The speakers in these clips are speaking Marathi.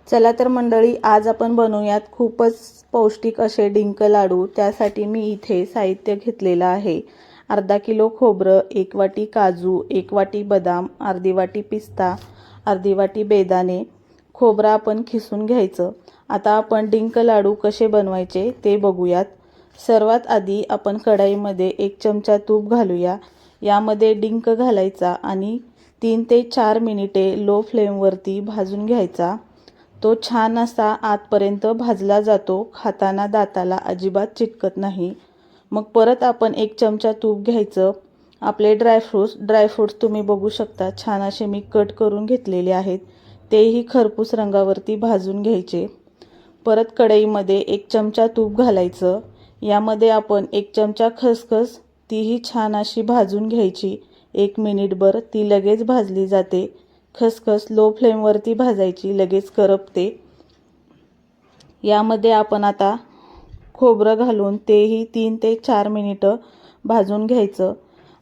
चला तर मंडळी, आज आपण बनवूयात खूपच पौष्टिक असे डिंक लाडू। त्यासाठी मी इथे साहित्य घेतलेलं आहे। अर्धा किलो खोबरं, 1 वाटी काजू, 1 वाटी बदाम, अर्धी वाटी पिस्ता, अर्धी वाटी बेदाणे। खोबरं आपण खिसून घ्यायचं। आता आपण डिंक लाडू कसे बनवायचे ते बघूयात। सर्वात आधी आपण कढईमध्ये 1 चमचा तूप घालूया। यामध्ये डिंक घालायचा आणि 3 ते 4 मिनिटे लो फ्लेमवरती भाजून घ्यायचा। तो छान असा आतपर्यंत भाजला जातो, खाताना दाताला अजिबात चिटकत नाही। मग परत आपण 1 चमचा तूप घ्यायचं। आपले ड्रायफ्रूट्स तुम्ही बघू शकता, छान असे मी कट करून घेतलेले आहेत। तेही खरपूस रंगावरती भाजून घ्यायचे। परत कढईमध्ये 1 चमचा तूप घालायचं। यामध्ये आपण 1 चमचा खसखस, तीही छान अशी भाजून घ्यायची। 1 मिनिटभर ती लगेच भाजली जाते। खसखस लो फ्लेमवरती भाजायची, लगेच करपते। यामध्ये आपण आता खोबरं घालून तेही 3 ते 4 मिनिटं भाजून घ्यायचं।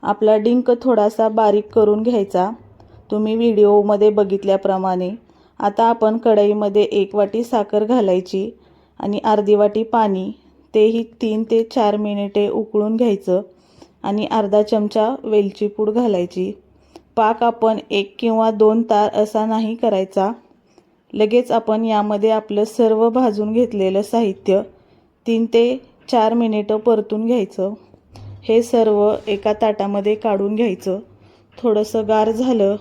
आपला डिंक थोडासा बारीक करून घ्यायचा, तुम्ही व्हिडिओमध्ये बघितल्याप्रमाणे। आता आपण कढईमध्ये 1 वाटी साखर घालायची आणि अर्धी वाटी पाणी, तेही 3 ते 4 मिनिटे उकळून घ्यायचं आणि अर्धा चमचा वेलची पूड घालायची। पाक आपण 1 किंवा 2 तार असा नाही करायचा। लगेच आपण यामध्ये आपलं सर्व भाजून घेतलेलं साहित्य 3 ते 4 मिनिटं परतून घ्यायचं। हे सर्व एका ताटामध्ये काढून घ्यायचं। थोडंसं गार झालं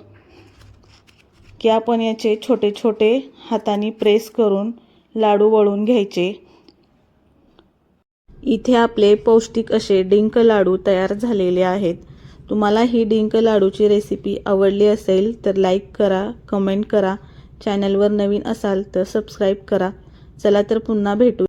की आपण याचे छोटे छोटे हाताने प्रेस करून लाडू वळून घ्यायचे। इथे आपले पौष्टिक असे डिंक लाडू तयार झालेले आहेत। तुम्हाला ही डिंक लाडूची रेसिपी आवडली असेल तर लाईक करा, कमेंट करा। चॅनलवर नवीन असाल तर सबस्क्राईब करा। चला तर पुन्हा भेटू।